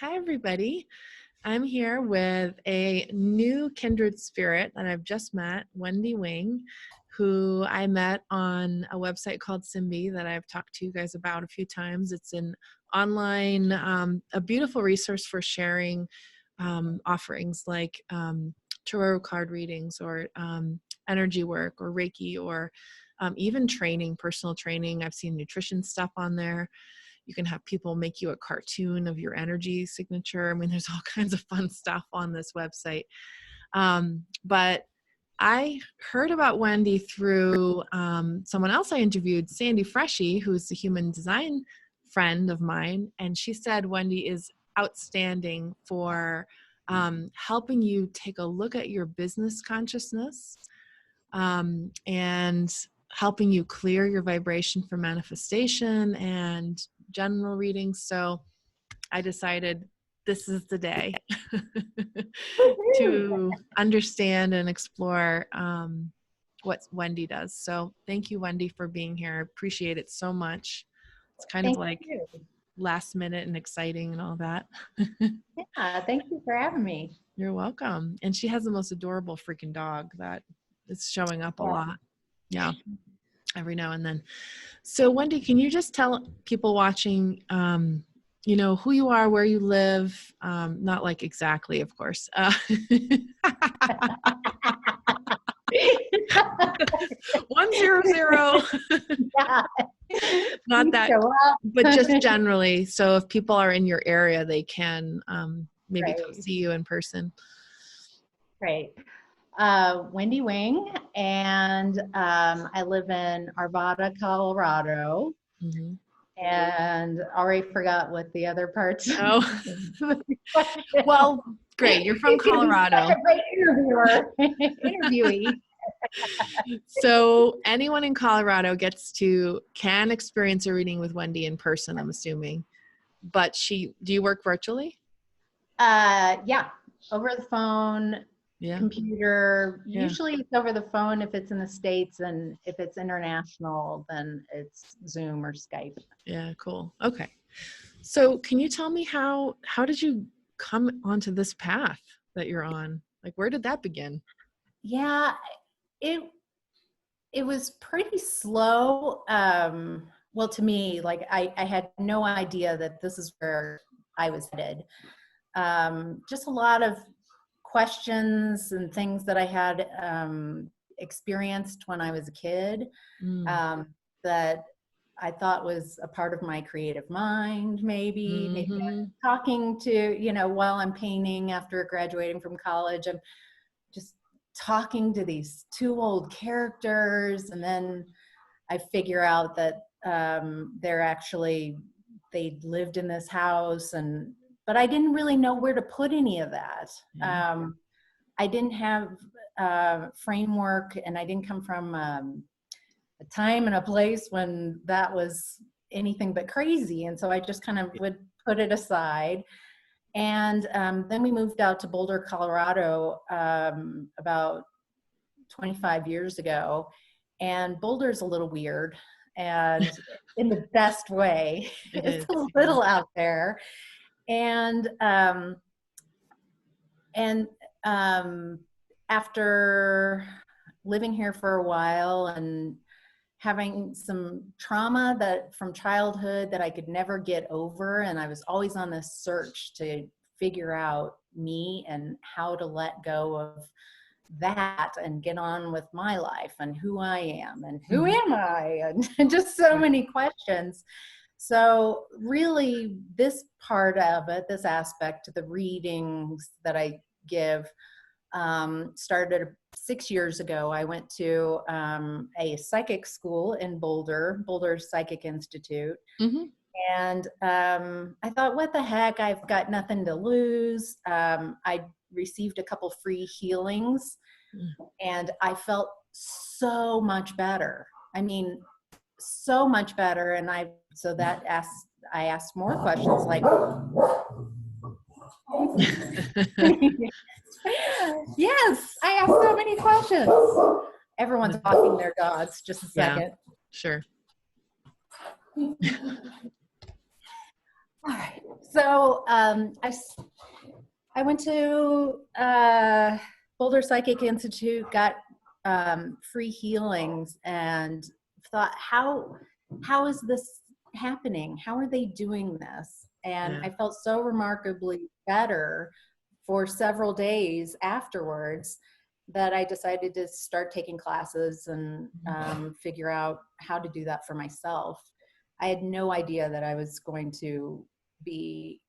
Hi, everybody. I'm here with a new kindred spirit that I've just met, Wendy Wing, who I met on a website called Simbi that I've talked to you guys about a few times. It's an online, a beautiful resource for sharing offerings like tarot card readings or energy work or Reiki or even training, personal training. I've seen nutrition stuff on there. You can have people make you a cartoon of your energy signature. I mean, there's all kinds of fun stuff on this website. But I heard about Wendy through someone else I interviewed, Sandy Freshy, who's a human design friend of mine. And she said Wendy is outstanding for helping you take a look at your business consciousness and helping you clear your vibration for manifestation and general readings. So I decided this is the day to understand and explore what Wendy does. So thank you, Wendy, for being here. I appreciate it so much. It's kind of like last minute and exciting and all that. Yeah, thank you for having me. You're welcome. And she has the most adorable freaking dog that is showing up a lot. Yeah. Every now and then. So Wendy, can you just tell people watching, who you are, where you live? Not like exactly, of course. 100. Yeah. Not that, but just generally. So if people are in your area, they can maybe come see you in person. Great. Wendy Wing, and I live in Arvada, Colorado. Mm-hmm. And already forgot what the other parts. Oh, well, great. You're from Colorado. Such a great interviewee. So anyone in Colorado can experience a reading with Wendy in person, I'm assuming. But do you work virtually? Yeah, over the phone. Yeah. Computer. Yeah. Usually it's over the phone if it's in the States, and if it's international, then it's Zoom or Skype. Yeah, cool. Okay. So can you tell me how did you come onto this path that you're on? Like, where did that begin? Yeah, it was pretty slow. Well, to me, like I had no idea that this is where I was headed. Just a lot of questions and things that I had experienced when I was a kid that I thought was a part of my creative mind, maybe talking to, while I'm painting after graduating from college, I'm just talking to these two old characters, and then I figure out that they lived in this house, but I didn't really know where to put any of that. Mm-hmm. I didn't have a framework, and I didn't come from a time and a place when that was anything but crazy. And so I just kind of would put it aside. And then we moved out to Boulder, Colorado, about 25 years ago. And Boulder's a little weird, and in the best way. It's a little out there. And after living here for a while and having some trauma from childhood that I could never get over, and I was always on this search to figure out me and how to let go of that and get on with my life and who I am and who am I, and just so many questions. So really this part of it, this aspect, the readings that I give, started 6 years ago. I went to a psychic school in Boulder Psychic Institute. Mm-hmm. And I thought, what the heck, I've got nothing to lose. I received a couple free healings, and I felt so much better. I mean, so much better. And I asked more questions like, yes, I asked so many questions. Everyone's walking their dogs. Just a second. Yeah, sure. All right. So I went to Boulder Psychic Institute, got free healings, and thought, how is this happening? How are they doing this? And Yeah. I felt so remarkably better for several days afterwards that I decided to start taking classes and figure out how to do that for myself. I had no idea that I was going to be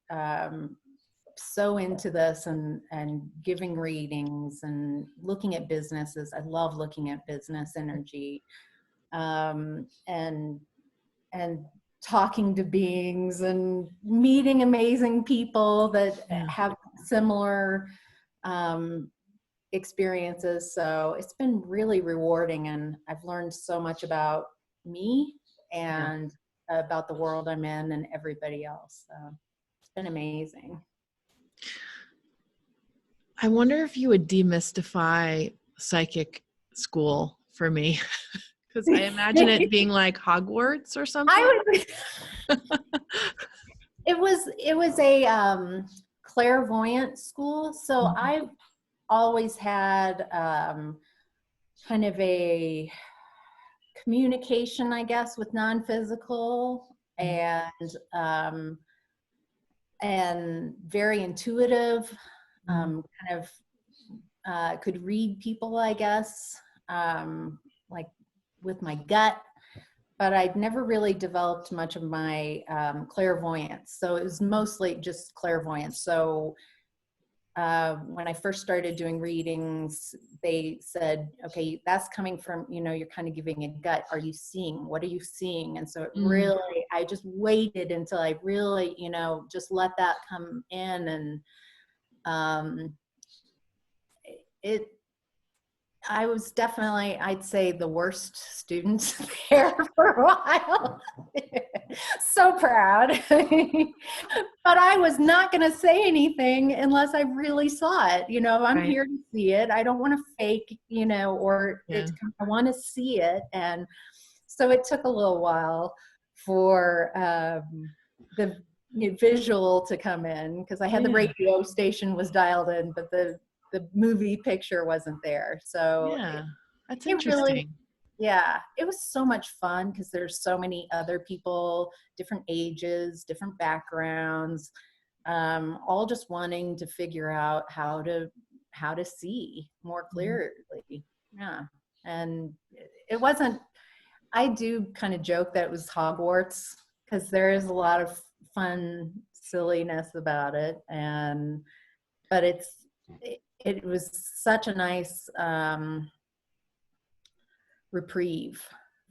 so into this and giving readings and looking at businesses. I love looking at business energy, and talking to beings and meeting amazing people that Yeah. have similar experiences. So it's been really rewarding, and I've learned so much about me Yeah. and about the world I'm in and everybody else. So it's been amazing. I wonder if you would demystify psychic school for me, because I imagine it being like Hogwarts or something. I was it was a clairvoyant school, so Mhm. I've always had kind of a communication, I guess, with non-physical, and very intuitive, kind of could read people, I guess, like with my gut, but I'd never really developed much of my clairvoyance. So it was mostly just clairvoyance. So when I first started doing readings, they said, okay, that's coming from, you're kind of giving a gut. Are you seeing? What are you seeing? And so it really, I just waited until I really, just let that come in. And it, I was definitely, I'd say, the worst student there for a while. So proud. But I was not going to say anything unless I really saw it. I'm Right. here to see it. I don't want to fake, or Yeah. I want to see it. And so it took a little while for the visual to come in, because I had the Yeah. radio station was dialed in, but the movie picture wasn't there. So Yeah. That's it really, interesting. yeah, it was so much fun because there's so many other people, different ages, different backgrounds, all just wanting to figure out how to see more clearly. Yeah. And it wasn't, I do kind of joke that it was Hogwarts, because there is a lot of fun silliness about it. But it was such a nice reprieve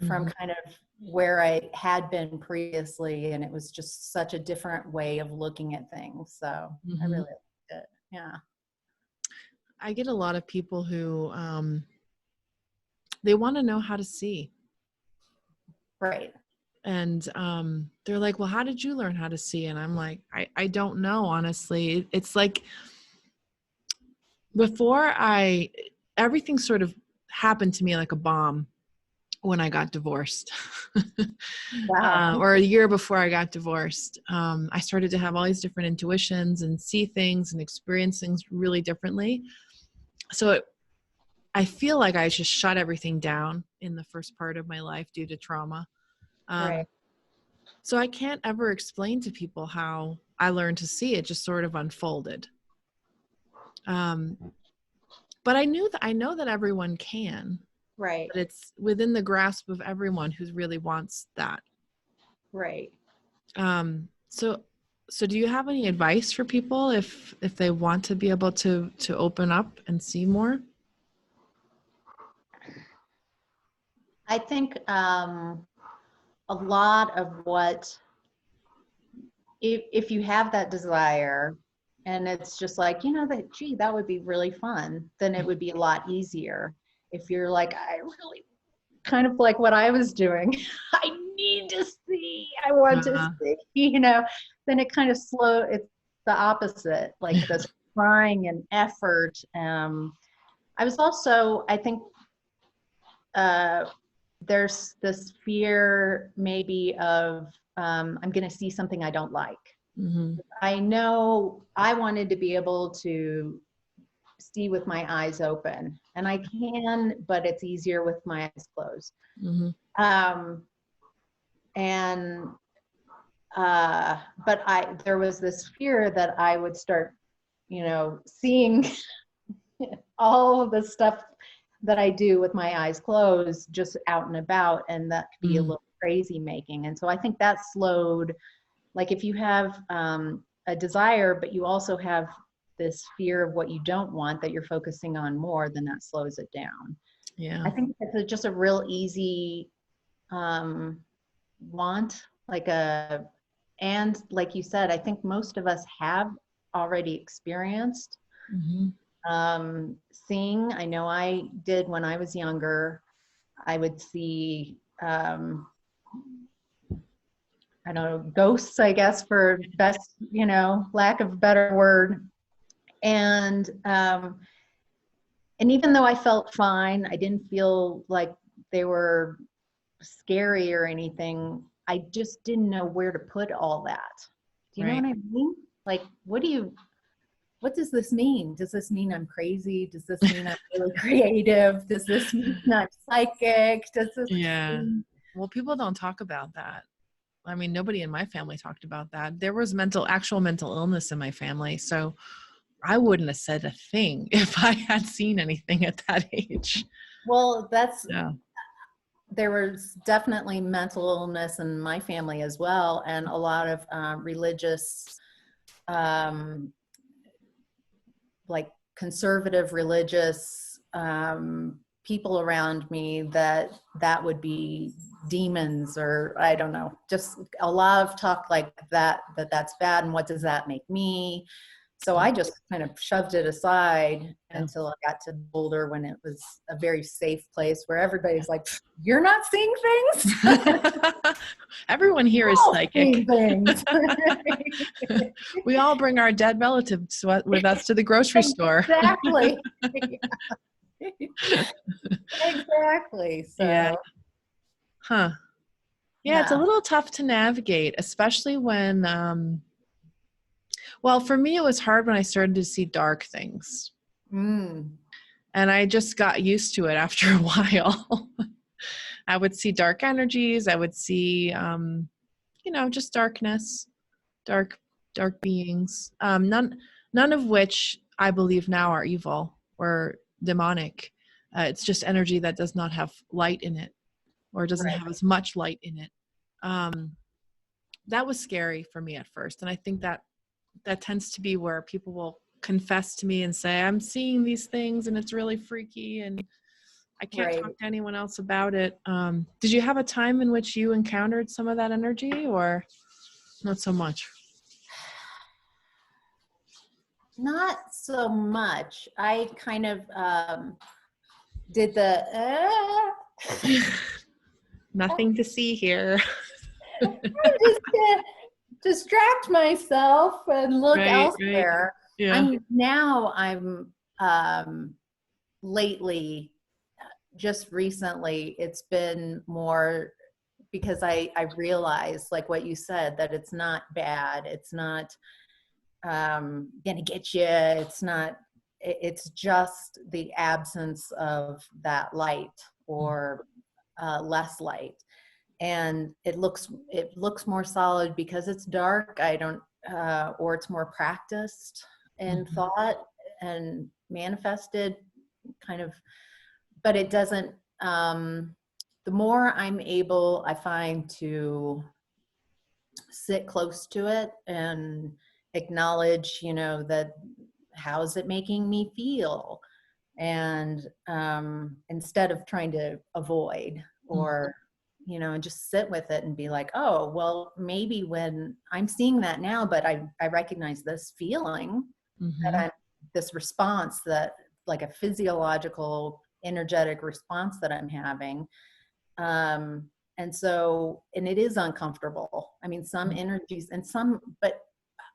from Mhm. kind of where I had been previously, and it was just such a different way of looking at things. So I Mhm. really liked it. Yeah. I get a lot of people who they want to know how to see. Right. And they're like, well, how did you learn how to see? And I'm like, I don't know, honestly. It's like before everything sort of happened to me like a bomb when I got divorced. Wow. Or a year before I got divorced. I started to have all these different intuitions and see things and experience things really differently. So I feel like I just shut everything down in the first part of my life due to trauma. Right. So I can't ever explain to people how I learned to see. It just sort of unfolded. Um, but I know that everyone can, Right. but it's within the grasp of everyone who really wants that. Right. Um, so so do you have any advice for people if they want to be able to open up and see more? I think a lot of what, if you have that desire and it's just like, that, gee, that would be really fun, then it would be a lot easier. If you're like, I really, kind of like what I was doing, I need to see, I want to Uh, see, then it kind of it's the opposite, like this trying and effort. I was also, I think, uh, there's this fear maybe of, I'm going to see something I don't like. Mm-hmm. I know I wanted to be able to see with my eyes open, and I can, but it's easier with my eyes closed. Mm-hmm. Um, and but there was this fear that I would start, seeing all of the stuff that I do with my eyes closed just out and about, and that could be a little crazy making. And so I think that slowed, like if you have a desire, but you also have this fear of what you don't want that you're focusing on more, then that slows it down. Yeah. I think it's just a real easy want, and like you said, I think most of us have already experienced seeing. I know I did when I was younger. I would see, I don't know, ghosts, I guess, for best, lack of a better word. And even though I felt fine, I didn't feel like they were scary or anything. I just didn't know where to put all that. Do you know what I mean? Like, what does this mean? Does this mean I'm crazy? Does this mean I'm really creative? Does this mean I'm psychic? Does this mean... Well, people don't talk about that. I mean, nobody in my family talked about that. There was actual mental illness in my family. So I wouldn't have said a thing if I had seen anything at that age. Well, there was definitely mental illness in my family as well. And a lot of religious, like conservative religious people around me that would be demons, or I don't know, just a lot of talk like that's bad, and what does that make me? So I just kind of shoved it aside until I got to Boulder, when it was a very safe place where everybody's like, "You're not seeing things?" Everyone here is psychic. Things. We all bring our dead relatives with us to the grocery store. Exactly. Exactly. So. Yeah. Huh. Yeah, it's a little tough to navigate, especially when, well, for me, it was hard when I started to see dark things. And I just got used to it after a while. I would see dark energies. I would see, just darkness, dark beings. None of which I believe now are evil or demonic. It's just energy that does not have light in it, or doesn't have as much light in it. That was scary for me at first. And I think that tends to be where people will confess to me and say, I'm seeing these things and it's really freaky and I can't talk to anyone else about it. Did you have a time in which you encountered some of that energy, or not so much? Not so much. I kind of did the nothing to see here. I just distract myself and look elsewhere. Yeah. I'm lately, just recently, it's been more because I realized, like what you said, that it's not bad. It's not gonna get you. It's just the absence of that light, or less light. And it looks more solid because it's dark. Or it's more practiced in thought and manifested kind of, but it doesn't, the more I'm able, I find, to sit close to it and acknowledge, that how's it making me feel? And instead of trying to avoid or, and just sit with it and be like, oh, well, maybe when I'm seeing that now, but I recognize this feeling, that this response, that like a physiological, energetic response that I'm having. And it is uncomfortable. I mean, some energies and but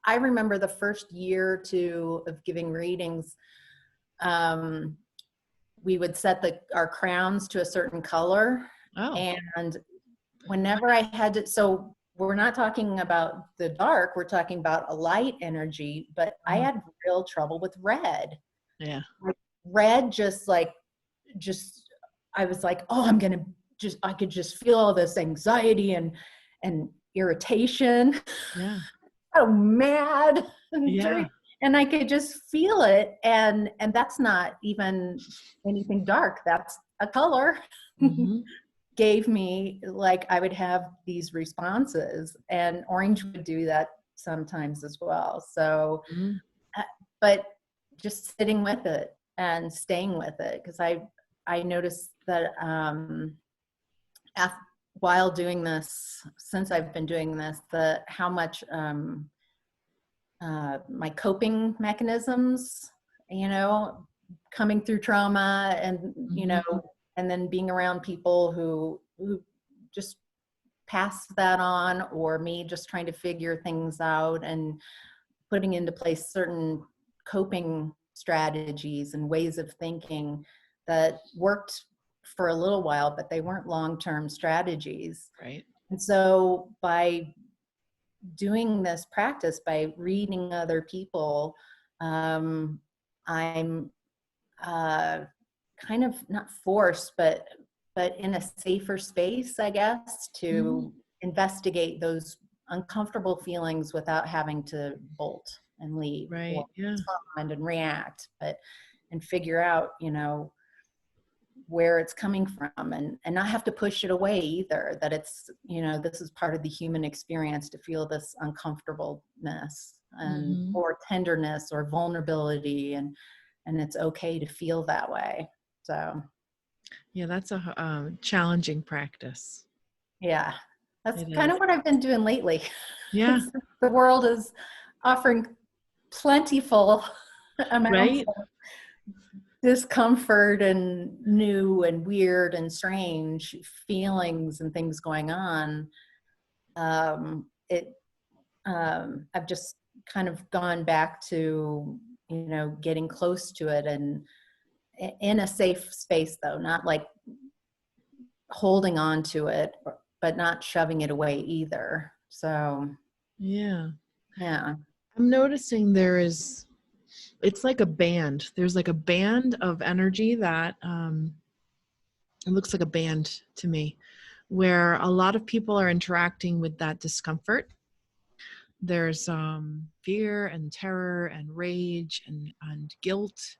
I remember the first year or two of giving readings, we would set our crowns to a certain color. And whenever I had to, so we're not talking about the dark, we're talking about a light energy, but I had real trouble with red. Yeah. Like red, just, I was like, oh, I could just feel all this anxiety and irritation. Yeah. So mad. Yeah. And I could just feel it. And that's not even anything dark. That's a color. Mm-hmm. Gave me, like, I would have these responses, and orange would do that sometimes as well. So, Mm-hmm. but just sitting with it and staying with it, because I noticed that while doing this, since I've been doing this, how much my coping mechanisms, coming through trauma, and and then being around people who just pass that on, or me just trying to figure things out and putting into place certain coping strategies and ways of thinking that worked for a little while, but they weren't long-term strategies. Right. And so by doing this practice, by reading other people, I'm kind of not forced, but in a safer space, I guess, to investigate those uncomfortable feelings without having to bolt and leave, Right. or Yeah. respond and react, and figure out, where it's coming from, and not have to push it away either, that it's, this is part of the human experience to feel this uncomfortableness, and or tenderness or vulnerability, and it's okay to feel that way. So Yeah, that's a challenging practice. yeah, that's It kind is. of what I've been doing lately. Yeah. The world is offering plentiful amounts Right. of discomfort and new and weird and strange feelings and things going on. I've just kind of gone back to, getting close to it, and in a safe space, though, not like holding on to it, but not shoving it away either. So, Yeah. yeah. I'm noticing it's like a band. There's like a band of energy that it looks like a band to me, where a lot of people are interacting with that discomfort. There's fear and terror and rage and guilt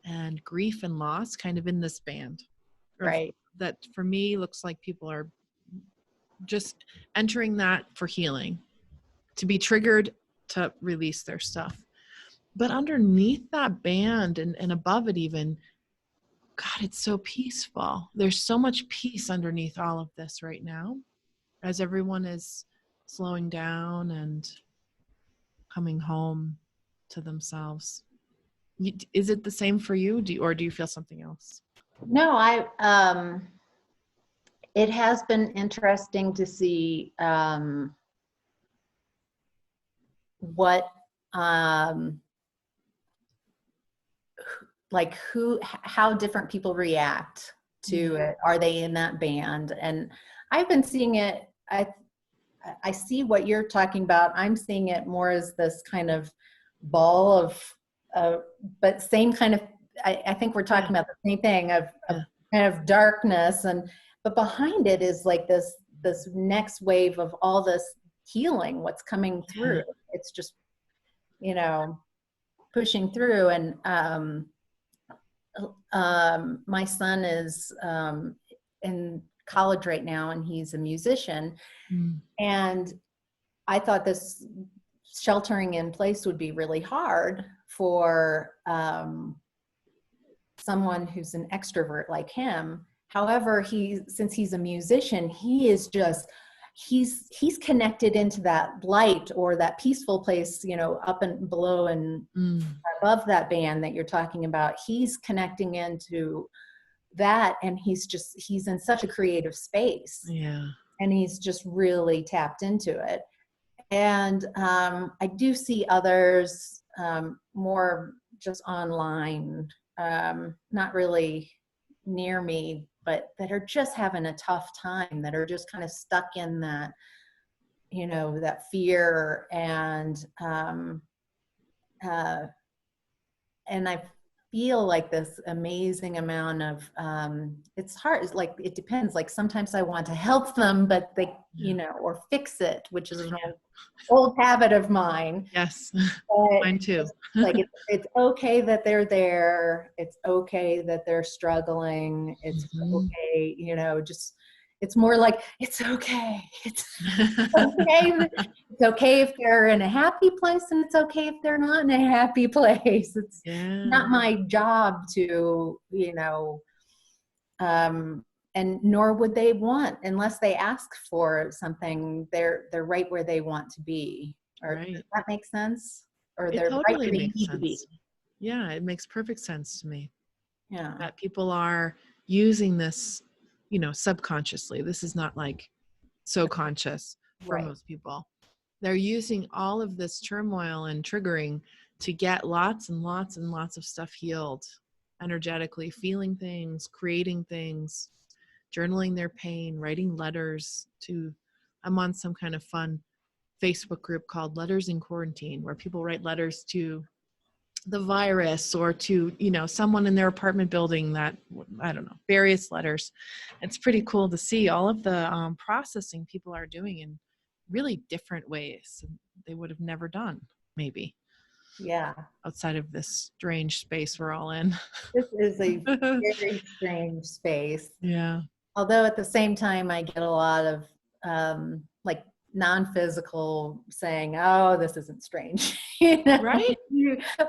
and grief and loss kind of in this band. Right. That for me looks like people are just entering that for healing, to be triggered to release their stuff. But underneath that band and above it even, God, it's so peaceful. There's so much peace underneath all of this right now, as everyone is slowing down and coming home to themselves. Is it the same for you, or do you feel something else? No, it has been interesting to see what how different people react to it. Are they in that band? And I've been seeing it, I see what you're talking about. I'm seeing it more as this kind of ball of but same kind of, I think we're talking about the same thing, of kind of darkness, but behind it is like this next wave of all this healing, what's coming through. It's just, pushing through. And my son is in college right now, and he's a musician. And I thought this sheltering in place would be really hard for someone who's an extrovert like him. However, since he's a musician, he's connected into that light, or that peaceful place, up and below and above that band that you're talking about. He's connecting into that, and he's in such a creative space. Yeah. And he's just really tapped into it. And I do see others more just online, not really near me, but that are just having a tough time, that are just kind of stuck in you know, that fear, and I feel like this amazing amount of, it's hard. It's like, it depends. Like sometimes I want to help them, but they, you know, or fix it, which is an old habit of mine. Yes. But Mine too. like, it's okay that they're there. It's okay that they're struggling. It's okay, you know, just, it's more like, it's okay. It's okay. It's okay if they're in a happy place, and it's okay if they're not in a happy place. It's not my job to, you know, and nor would they want, unless they ask for something, they're right where they want to be. Or does that make sense? Or It they're right totally where they makes need to be. sense. Yeah, it makes perfect sense to me. Yeah. That people are using this, you know, subconsciously. This is not like so conscious for most people. They're using all of this turmoil and triggering to get lots and lots and lots of stuff healed energetically, feeling things, creating things, journaling their pain, writing letters to, I'm on some kind of fun Facebook group called Letters in Quarantine, where people write letters to the virus or to, you know, someone in their apartment building that, I don't know, various letters. It's pretty cool to see all of the processing people are doing in really different ways they would have never done, maybe. Yeah. Outside of this strange space we're all in. This is a very strange space. Yeah. Although at the same time, I get a lot of like non-physical saying, "Oh, this isn't strange," you know? Right?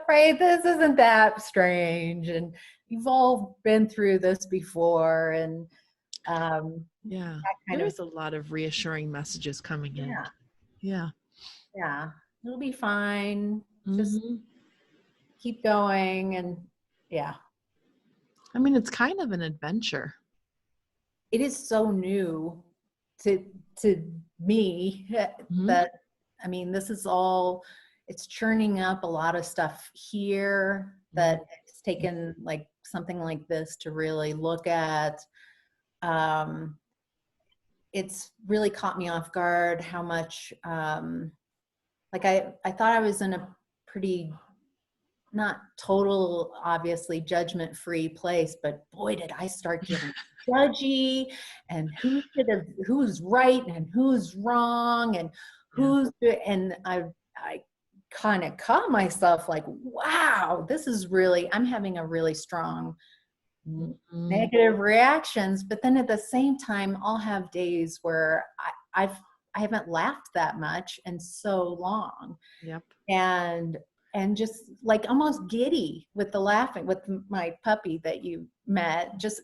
Right? This isn't that strange, and you've all been through this before, and yeah, there's a lot of reassuring messages coming in. Yeah. It'll be fine. Just keep going, and I mean, it's kind of an adventure. It is so new to me that, I mean, this is all, it's churning up a lot of stuff here that it's taken like something like this to really look at. It's really caught me off guard how much, like I thought I was in a pretty, not total, obviously judgment-free place, but boy, did I start getting judgy, and who's right and who's wrong, and and I kind of caught myself like, wow, this is really, I'm having a really strong negative reactions. But then at the same time, I'll have days where I haven't laughed that much in so long. Yep. And just like almost giddy with the laughing with my puppy that you met, just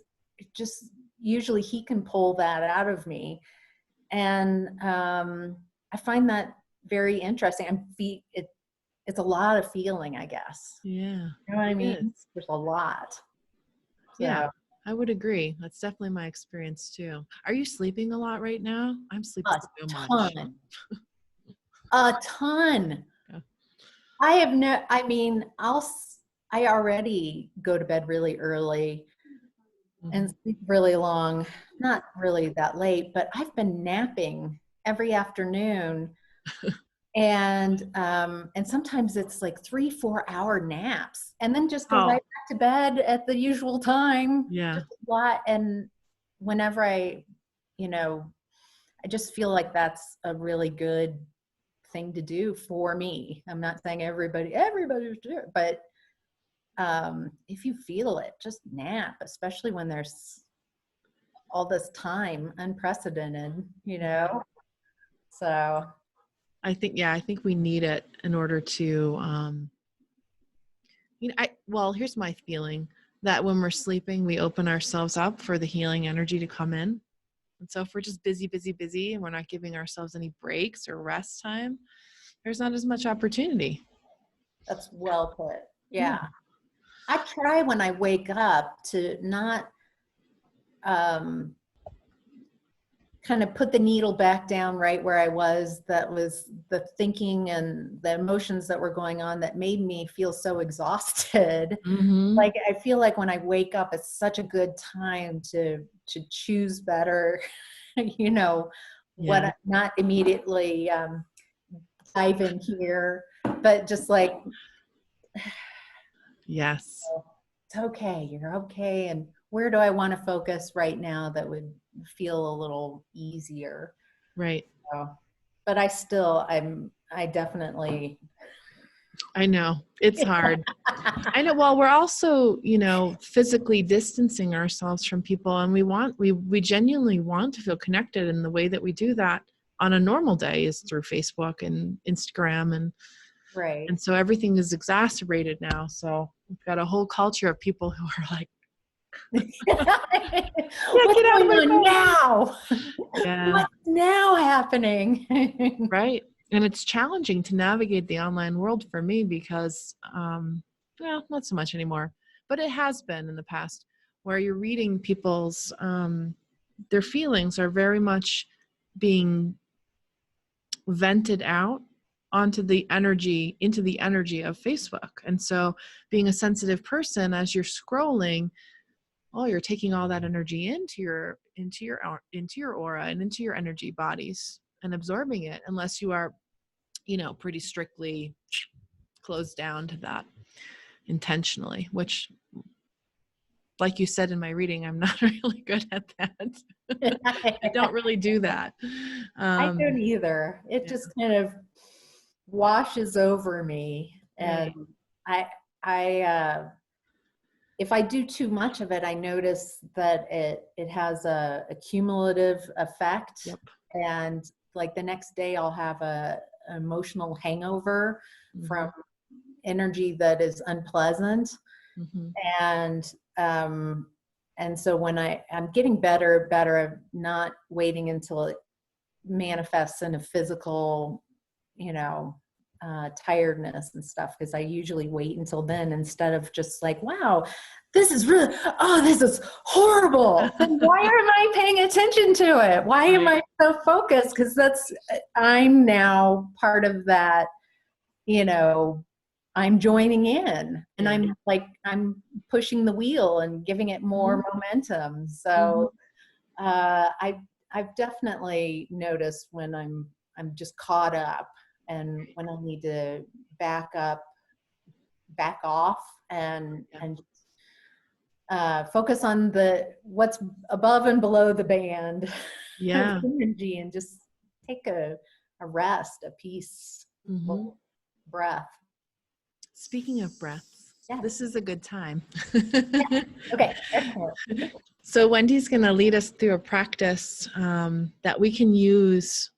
usually he can pull that out of me. And I find that very interesting. It's a lot of feeling, I guess. Yeah. You know what I mean? There's a lot. Yeah, I would agree. That's definitely my experience too. Are you sleeping a lot right now? I'm sleeping so much. A ton. Yeah. I have no, I mean, I already go to bed really early and sleep really long, not really that late, but I've been napping every afternoon. And sometimes it's like 3-4 hour naps, and then just go right back to bed at the usual time. Yeah. Just a lot. And whenever I just feel like that's a really good thing to do for me. I'm not saying everybody's do it, but if you feel it, just nap, especially when there's all this time, unprecedented, you know? So I think we need it in order to, well, here's my feeling that when we're sleeping, we open ourselves up for the healing energy to come in. And so if we're just busy, and we're not giving ourselves any breaks or rest time, there's not as much opportunity. That's well put. Yeah. I try when I wake up to not kind of put the needle back down right where I was. That was the thinking and the emotions that were going on that made me feel so exhausted. Like, I feel like when I wake up, it's such a good time to choose better, you know, what not immediately dive in here, but just like, yes, it's okay, you're okay. And where do I want to focus right now that would feel a little easier? right. So, but I definitely. I know it's hard. I know. Well, we're also, physically distancing ourselves from people, and we genuinely want to feel connected. And the way that we do that on a normal day is through Facebook and Instagram, Right. and so everything is exacerbated now. So we've got a whole culture of people who are like, What's get out of my going on now? Yeah. What's now happening? Right. And it's challenging to navigate the online world for me because, well, not so much anymore, but it has been in the past, where you're reading people's, their feelings are very much being vented out into the energy of Facebook. And so being a sensitive person, as you're scrolling, you're taking all that energy into your aura and into your energy bodies and absorbing it, unless you are, pretty strictly closed down to that intentionally, which, like you said in my reading, I'm not really good at that. I don't really do that. I don't either. It just kind of washes over me. And right. I if I do too much of it, I notice that it has a cumulative effect. Yep. And like the next day I'll have an emotional hangover from energy that is unpleasant. And so when I'm getting better at not waiting until it manifests in a physical, tiredness and stuff, because I usually wait until then instead of just like, wow, this is horrible. Then why am I paying attention to it? Why am I so focused? Because I'm now part of that, I'm joining in, and I'm pushing the wheel and giving it more momentum. So I've definitely noticed when I'm just caught up, and when I need to back off and focus on what's above and below the band of energy, and just take a rest, a peace, breath. Speaking of breaths, this is a good time. Okay. So Wendy's going to lead us through a practice that we can use.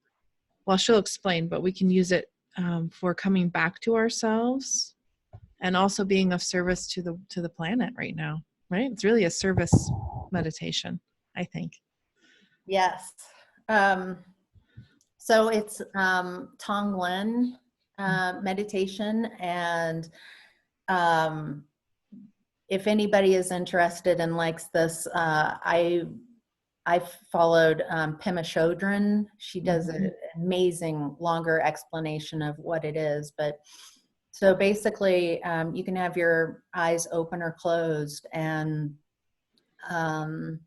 Well, she'll explain, but we can use it for coming back to ourselves, and also being of service to the planet right now. Right? It's really a service meditation, I think. Yes. So it's Tonglen meditation, and if anybody is interested and likes this, I followed Pema Chodron. She does an amazing longer explanation of what it is. But so basically, you can have your eyes open or closed, and on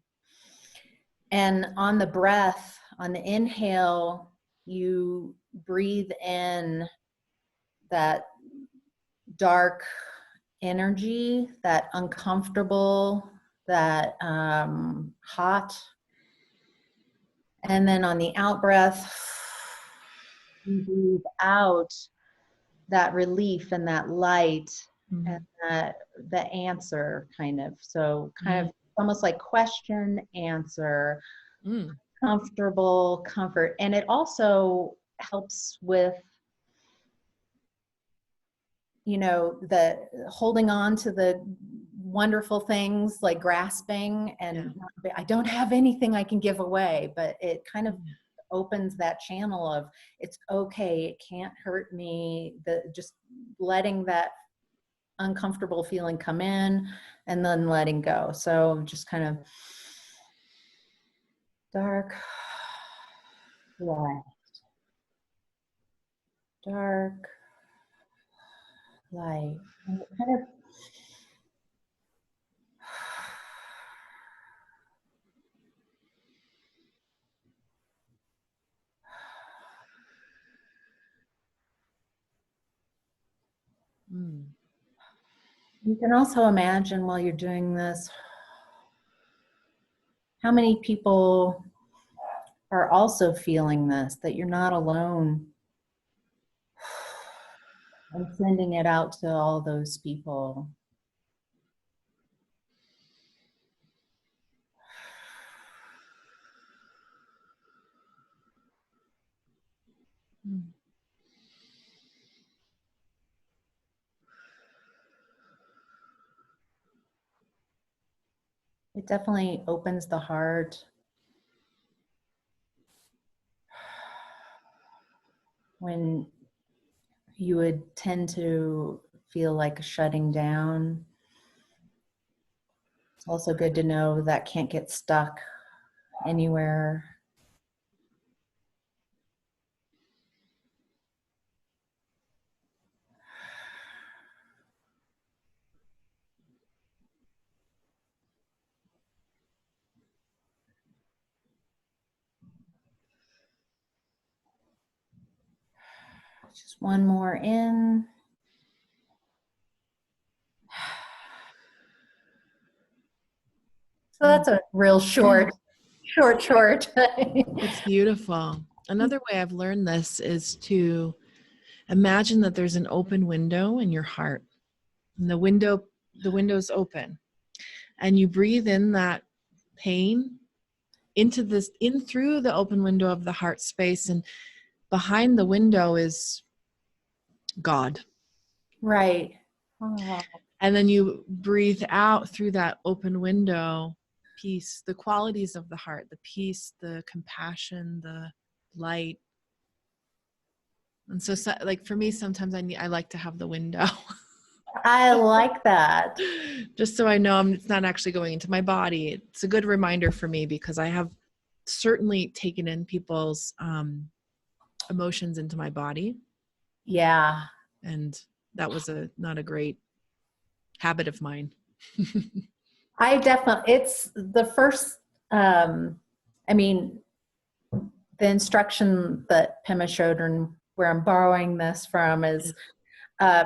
the breath, on the inhale, you breathe in that dark energy, that uncomfortable, that hot. And then on the out breath, you breathe out that relief and that light and the answer kind of. So kind of almost like question, answer, comfortable, comfort. And it also helps with, the holding on to the wonderful things, like grasping and I don't have anything I can give away, but it kind of opens that channel of, it's okay, it can't hurt me, just letting that uncomfortable feeling come in and then letting go. So just kind of dark, light, dark, light, and it kind of You can also imagine while you're doing this, how many people are also feeling this, that you're not alone. And sending it out to all those people. It definitely opens the heart. When you would tend to feel like shutting down. It's also good to know that can't get stuck anywhere. Just one more in. So that's a real short. It's beautiful. Another way I've learned this is to imagine that there's an open window in your heart. And the window's open. And you breathe in that pain in through the open window of the heart space, and behind the window is God. Right. Oh. And then you breathe out through that open window peace, the qualities of the heart, the peace, the compassion, the light. And so like for me, sometimes I like to have the window. I like that. Just so I know it's not actually going into my body. It's a good reminder for me, because I have certainly taken in people's emotions into my body. Yeah. And that was not a great habit of mine. I definitely, it's the first, I mean, the instruction that Pema Chodron, where I'm borrowing this from, is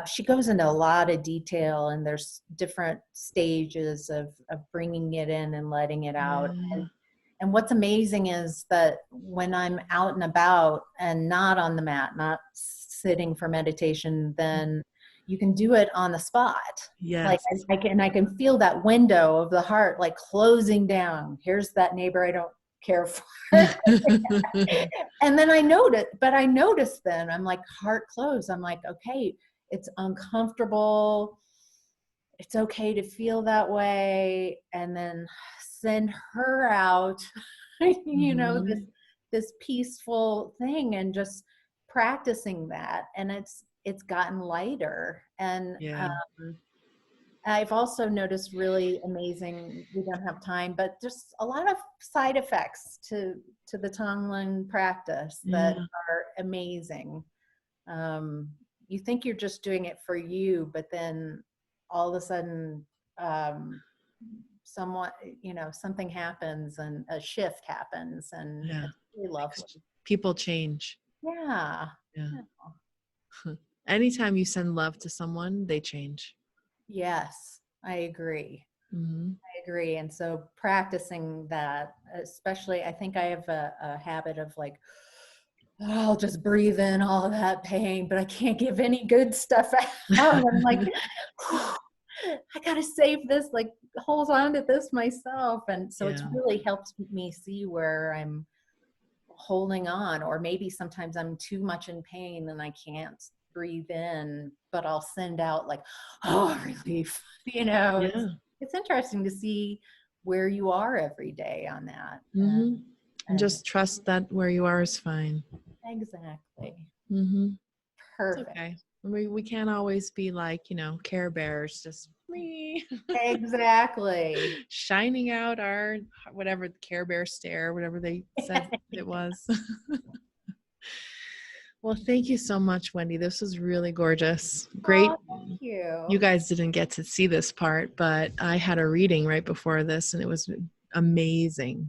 she goes into a lot of detail, and there's different stages of bringing it in and letting it out. Yeah. And what's amazing is that when I'm out and about and not on the mat, not sitting for meditation, then you can do it on the spot. Yes. Like I can feel that window of the heart, like closing down. Here's that neighbor I don't care for. And then I noticed then, I'm like, heart closed. I'm like, okay, it's uncomfortable. It's okay to feel that way. And then send her out, you know, this peaceful thing, and just practicing that. And it's gotten lighter. And I've also noticed really amazing, we don't have time, but just a lot of side effects to the Tonglen practice that are amazing. You think you're just doing it for you, but then all of a sudden, something happens, and a shift happens, and it's really lovely. People change. Yeah. Anytime you send love to someone, they change. Yes, I agree. Mm-hmm. I agree. And so practicing that, especially, I think I have a habit of like, I'll just breathe in all of that pain, but I can't give any good stuff out. I'm like, I got to save this, like hold on to this myself. And so it's really helped me see where I'm holding on, or maybe sometimes I'm too much in pain and I can't breathe in, but I'll send out like, oh, relief, It's interesting to see where you are every day on that. Mm-hmm. And just trust that where you are is fine. Exactly. Mm-hmm. Perfect. It's okay. We can't always be like, Care Bears, just me. Exactly. Shining out our, whatever, Care Bear stare, whatever they said it was. Well, thank you so much, Wendy. This was really gorgeous. Great. Oh, thank you. You guys didn't get to see this part, but I had a reading right before this, and it was amazing.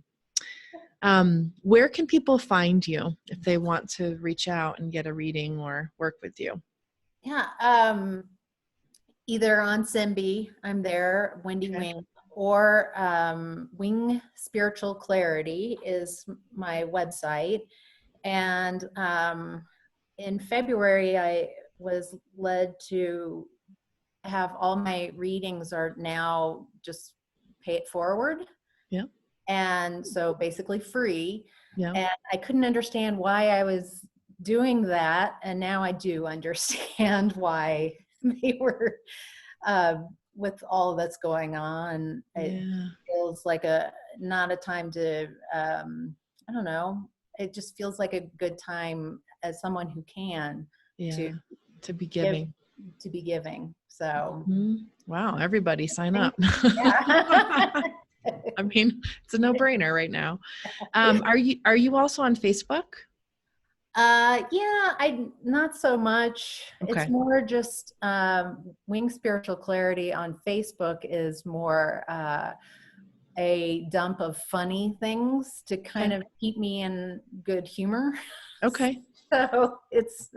Where can people find you if they want to reach out and get a reading or work with you? Yeah. Either on Simbi, I'm there, Wendy Wing, or Wing Spiritual Clarity is my website. And in February, I was led to have all my readings are now just pay it forward. Yeah. And so basically free. Yeah. And I couldn't understand why I was doing that. And now I do understand why they were, with all that's going on. It feels like not a time to, I don't know. It just feels like a good time as someone who can to be giving. To be giving. So wow, everybody sign up. Yeah. I mean, it's a no-brainer right now. Are you also on Facebook? Yeah, I not so much. Okay. It's more just Wing Spiritual Clarity on Facebook is more a dump of funny things to kind of keep me in good humor. Okay. So it's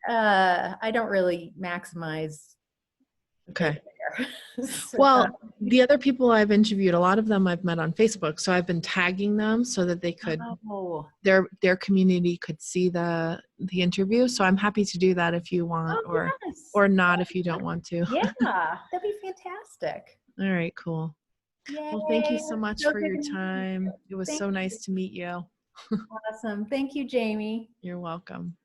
I don't really maximize. Okay. Well, the other people I've interviewed, a lot of them I've met on Facebook, so I've been tagging them so that they could their community could see the interview. So I'm happy to do that if you want, or not if you don't want to. Yeah, that'd be fantastic. All right, cool. Yay. Well, thank you so much for your time. It was so nice to meet you. Awesome. Thank you, Jamie. You're welcome.